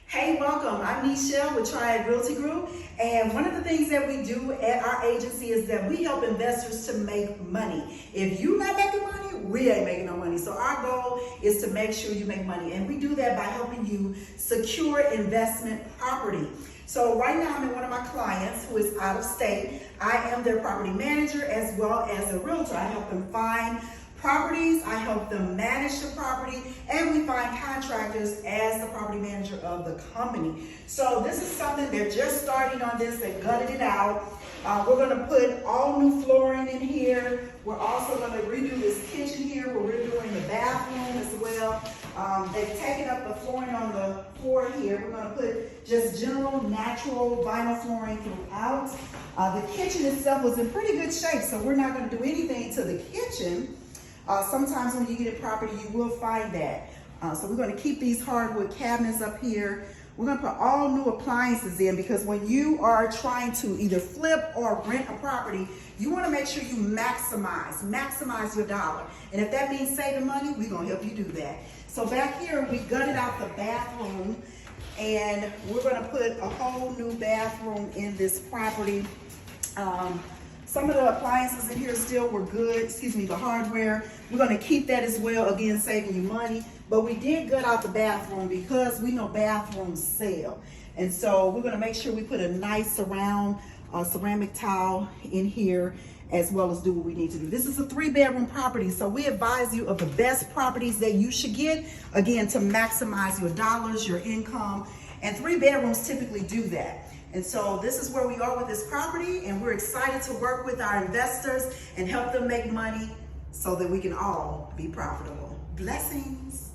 Hey, welcome. I'm Michelle with Triad Realty Group, and one of the things that we do at our agency is that we help investors to make money. If you're not making money, we ain't making no money. So our goal is to make sure you make money, and we do that by helping you secure investment property. So right now I'm in one of my clients who is out of state. I am their property manager as well as a realtor. I help them find properties, I help them manage the property, and we find contractors as the property manager of the company. So this is something, they're just starting on this, they gutted it out. We're gonna put all new flooring in here. We're also gonna redo this kitchen here. We're redoing the bathroom as well. They've taken up the flooring on the floor here. We're gonna put just general, natural vinyl flooring throughout. The kitchen itself was in pretty good shape, so we're not gonna do anything to the kitchen. Sometimes when you get a property, you will find that. So we're going to keep these hardwood cabinets up here. We're going to put all new appliances in because when you are trying to either flip or rent a property, you want to make sure you maximize your dollar. And if that means saving money, we're going to help you do that. So back here, we gutted out the bathroom, and we're going to put a whole new bathroom in this property. Some of the appliances in here still were good, the hardware. We're gonna keep that as well, again, saving you money. But we did gut out the bathroom because we know bathrooms sell. And so we're gonna make sure we put a nice ceramic tile in here, as well as do what we need to do. This is a 3-bedroom property, so we advise you of the best properties that you should get, again, to maximize your dollars, your income, and 3 bedrooms typically do that. And so this is where we are with this property, and we're excited to work with our investors and help them make money so that we can all be profitable. Blessings.